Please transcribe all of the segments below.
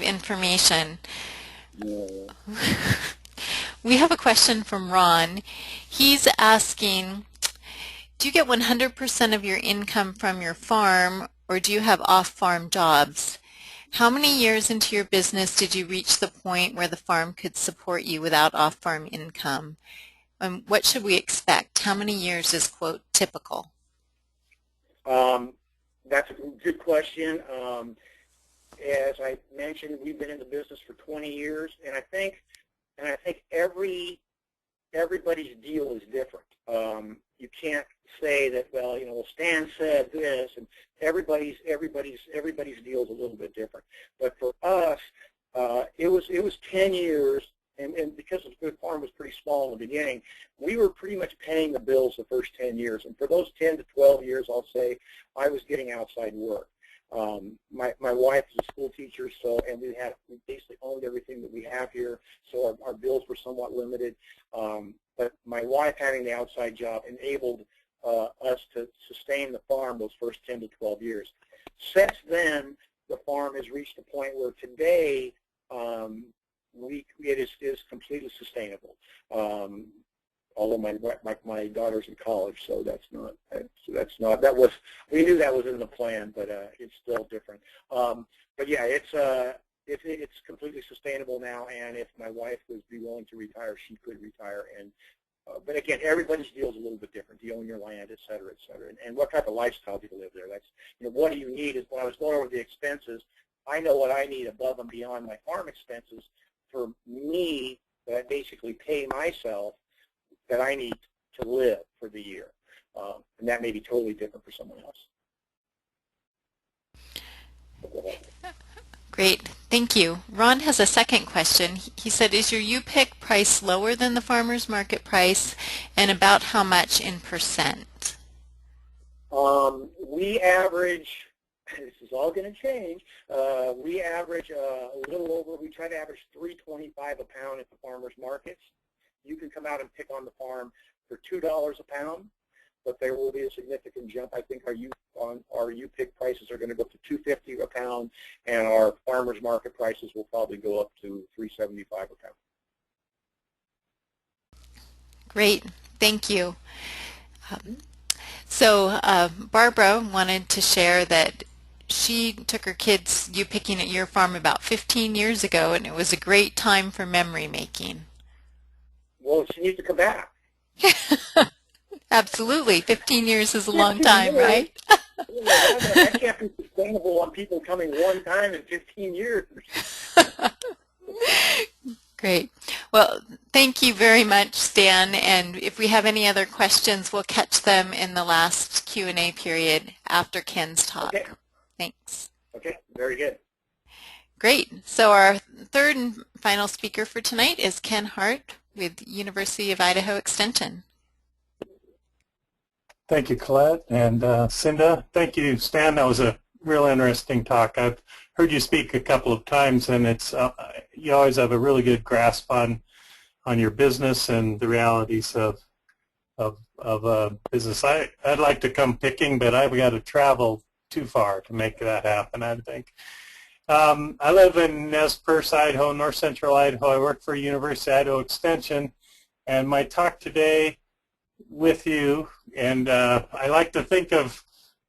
information. Yeah. We have a question from Ron. He's asking, do you get 100% of your income from your farm, or do you have off-farm jobs? How many years into your business did you reach the point where the farm could support you without off-farm income? What should we expect? How many years is, quote, typical? That's a good question. As I mentioned, we've been in the business for 20 years, and I think everybody's deal is different. You can't say that, well, Stan said this, and everybody's deal is a little bit different. But for us, it was 10 years, and because the farm was pretty small in the beginning, we were pretty much paying the bills the first 10 years. And for those 10 to 12 years, I'll say, I was getting outside work. My wife is a school teacher, and we basically owned everything that we have here, so our bills were somewhat limited. But my wife having the outside job enabled us to sustain the farm those first 10 to 12 years. Since then, the farm has reached a point where today it is completely sustainable. Although my daughter's in college, so we knew that was in the plan, but it's still different. But yeah, it's completely sustainable now, and if my wife would be willing to retire, she could retire. And but again, everybody's deal is a little bit different. Do you own your land, et cetera, and what type of lifestyle do you live there? That's what do you need? Is when I was going over the expenses, I know what I need above and beyond my farm expenses for me that I basically pay myself, that I need to live for the year. And that may be totally different for someone else. Great, thank you. Ron has a second question. He said, is your U-pick price lower than the farmer's market price, and about how much in percent? We average, this is all going to change, we average a little over, we try to average $3.25 a pound at the farmer's markets. You can come out and pick on the farm for $2 a pound, but there will be a significant jump. I think our U-pick prices are going to go up to $2.50 a pound, and our farmers market prices will probably go up to $3.75 a pound. Great, thank you. Barbara wanted to share that she took her kids U-picking at your farm about 15 years ago, and it was a great time for memory making. Well, she needs to come back. Absolutely. 15 years is a long time, right? That can't be sustainable on people coming one time in 15 years. Great. Well, thank you very much, Stan. And if we have any other questions, we'll catch them in the last Q&A period after Ken's talk. Okay. Thanks. Okay, very good. Great. So our third and final speaker for tonight is Ken Hart with University of Idaho Extension. Thank you, Colette, and Cinda. Thank you, Stan. That was a real interesting talk. I've heard you speak a couple of times, and it's you always have a really good grasp on your business and the realities of business. I'd like to come picking, but I've got to travel too far to make that happen, I think. I live in Nez Perce, Idaho, north central Idaho. I work for University of Idaho Extension, and my talk today with you, and I like to think of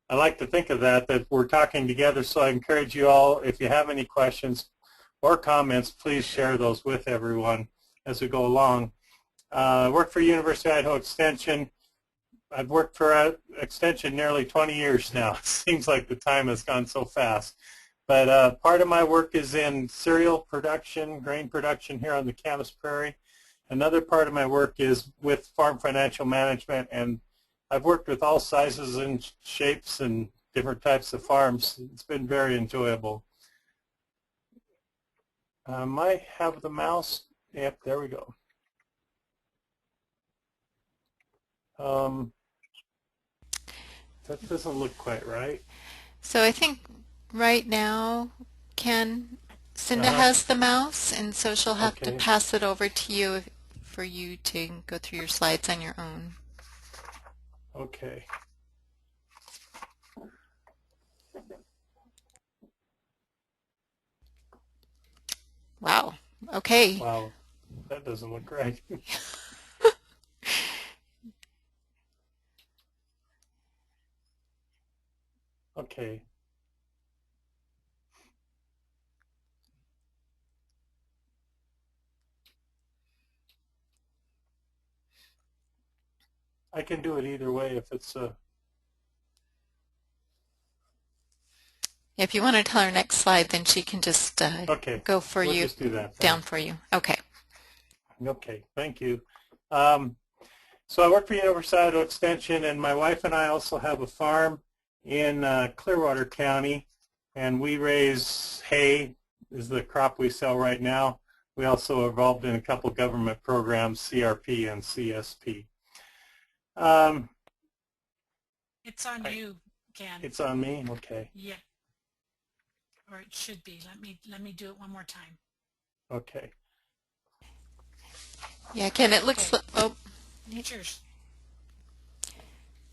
that we're talking together. So I encourage you all, if you have any questions or comments, please share those with everyone as we go along. I work for University of Idaho Extension. I've worked for Extension nearly 20 years now. It seems like the time has gone so fast. But part of my work is in cereal production, grain production here on the Camas Prairie. Another part of my work is with farm financial management, and I've worked with all sizes and shapes and different types of farms. It's been very enjoyable. I have the mouse. Yep, there we go. That doesn't look quite right. So I think right now, Ken, Cinda has the mouse, and so she'll have to pass it over to you for you to go through your slides on your own. Okay. Wow. Okay. Wow, that doesn't look right. Okay. I can do it either way if it's If you want to tell her next slide, then she can just okay. go for We'll you, just do that then. down for you. Okay. Okay, thank you. So I work for University of Idaho Extension, and my wife and I also have a farm in Clearwater County, and we raise hay is the crop we sell right now. We also are involved in a couple government programs, CRP and CSP. It's on you, Ken. It's on me? Okay. Yeah. Or it should be. Let me do it one more time. Okay. Yeah, Ken, it looks, Okay. oh, Cheers.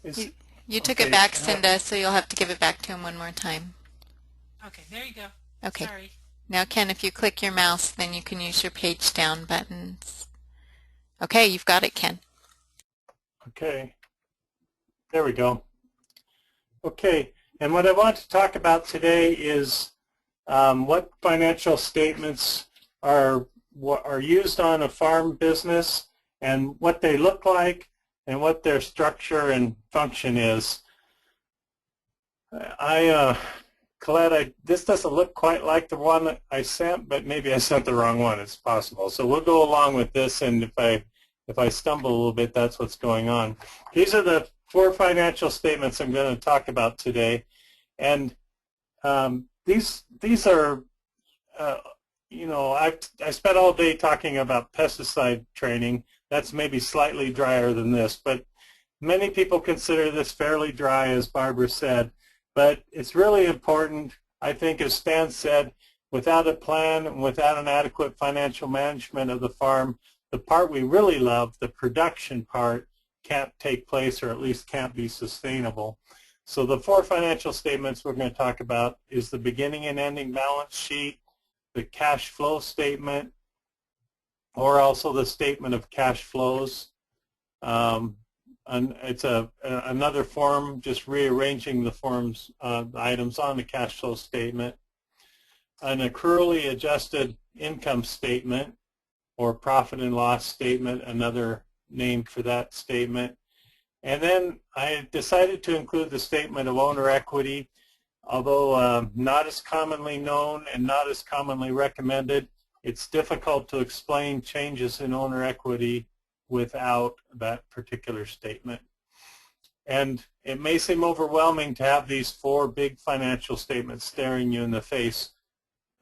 you took okay, it back, Cinda, so you'll have to give it back to him one more time. Okay, there you go. Okay. Sorry. Now, Ken, if you click your mouse, then you can use your page down buttons. Okay, you've got it, Ken. Okay. There we go. Okay, and what I want to talk about today is what financial statements are used on a farm business and what they look like and what their structure and function is. Colette, this doesn't look quite like the one that I sent, but maybe I sent the wrong one. It's possible. So we'll go along with this, and if I stumble a little bit, that's what's going on. These are the 4 financial statements I'm going to talk about today, and these are you know, I spent all day talking about pesticide training. That's maybe slightly drier than this, but many people consider this fairly dry, as Barbara said. But it's really important, I think, as Stan said, without a plan and without an adequate financial management of the farm, the part we really love, the production part, can't take place, or at least can't be sustainable. So the 4 financial statements we're going to talk about is the beginning and ending balance sheet, the cash flow statement, or also the statement of cash flows. And it's another form, just rearranging the forms, the items on the cash flow statement. An accrually adjusted income statement, or profit and loss statement, another name for that statement. And then I decided to include the statement of owner equity. Although not as commonly known and not as commonly recommended, it's difficult to explain changes in owner equity without that particular statement. And it may seem overwhelming to have these 4 big financial statements staring you in the face.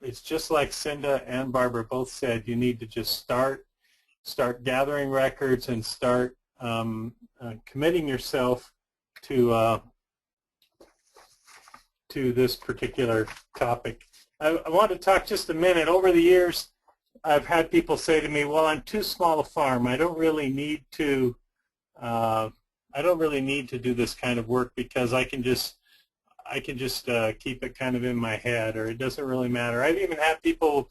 It's just like Cinda and Barbara both said, you need to just start gathering records and start committing yourself to this particular topic. I want to talk just a minute. Over the years, I've had people say to me, "Well, I'm too small a farm. I don't really need to. Do this kind of work because I can just keep it kind of in my head, or it doesn't really matter." I've even had people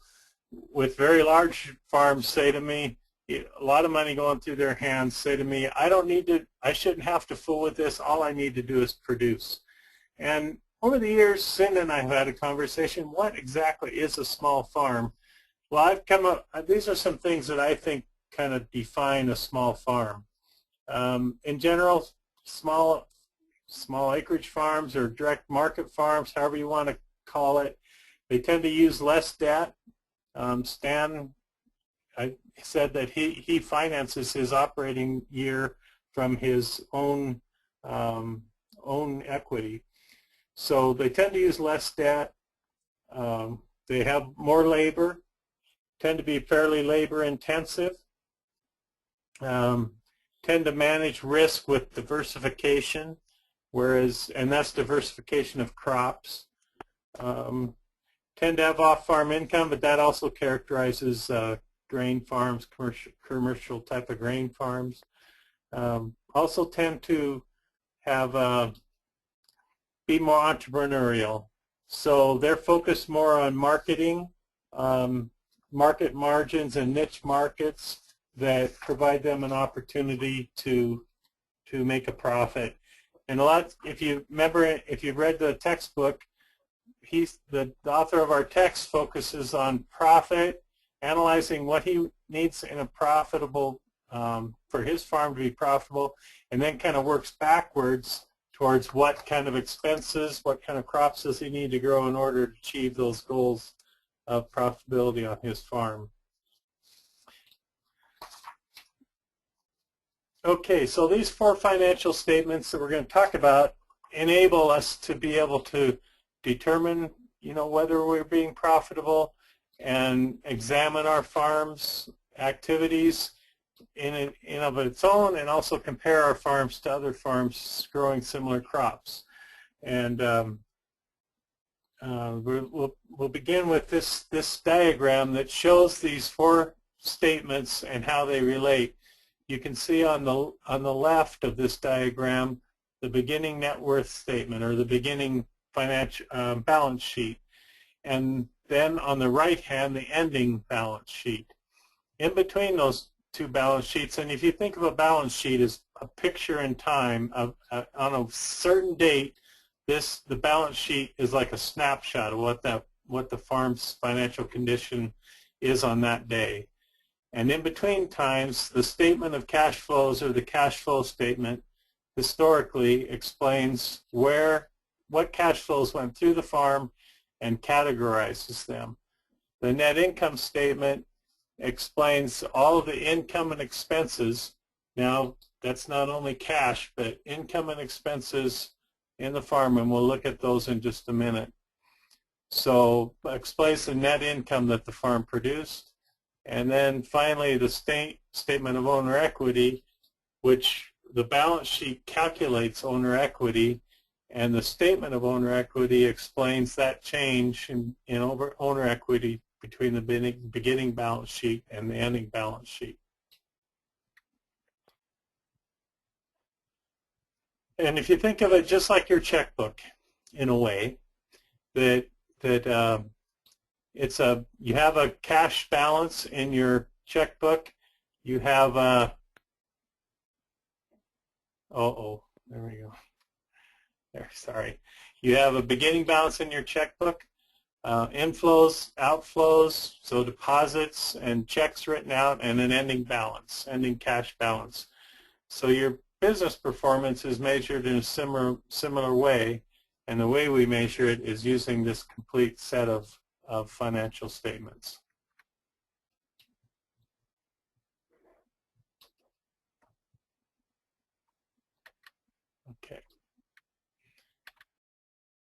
with very large farms say to me, a lot of money going through their hands, say to me, I shouldn't have to fool with this. All I need to do is produce. And over the years, Cinda and I have had a conversation. What exactly is a small farm? Well, I've come up. These are some things that I think kind of define a small farm. In general, small acreage farms or direct market farms, however you want to call it, they tend to use less debt. Stan said that he finances his operating year from his own equity. So they tend to use less debt. They have more labor, tend to be fairly labor intensive, tend to manage risk with diversification, and that's diversification of crops. Tend to have off-farm income, but that also characterizes grain farms, commercial type of grain farms. Also tend to have be more entrepreneurial. So they're focused more on marketing market margins and niche markets that provide them an opportunity to make a profit. And a lot, if you remember, if you've read the textbook, the author of our text focuses on profit, analyzing what he needs in a profitable, for his farm to be profitable, and then kind of works backwards towards what kind of expenses, what kind of crops does he need to grow in order to achieve those goals of profitability on his farm. Okay, so these 4 financial statements that we're going to talk about enable us to be able to determine, whether we're being profitable and examine our farm's activities in of its own, and also compare our farms to other farms growing similar crops. And we'll begin with this diagram that shows these 4 statements and how they relate. You can see on the left of this diagram the beginning net worth statement, or the beginning financial balance sheet, and then on the right hand the ending balance sheet. In between those 2 balance sheets, and if you think of a balance sheet as a picture in time of on a certain date, the balance sheet is like a snapshot of what the farm's financial condition is on that day. And in between times, the statement of cash flows, or the cash flow statement, historically explains what cash flows went through the farm and categorizes them. The net income statement explains all of the income and expenses. Now, that's not only cash, but income and expenses in the farm, and we'll look at those in just a minute. So explains the net income that the farm produced. And then finally, the statement of owner equity, which the balance sheet calculates owner equity, and the statement of owner equity explains that change in owner equity between the beginning balance sheet and the ending balance sheet. And if you think of it just like your checkbook, in a way, you have a cash balance in your checkbook. You have a, there we go. Sorry. You have a beginning balance in your checkbook, inflows, outflows, so deposits and checks written out, and an ending balance, ending cash balance. So your business performance is measured in a similar way, and the way we measure it is using this complete set of financial statements. Okay.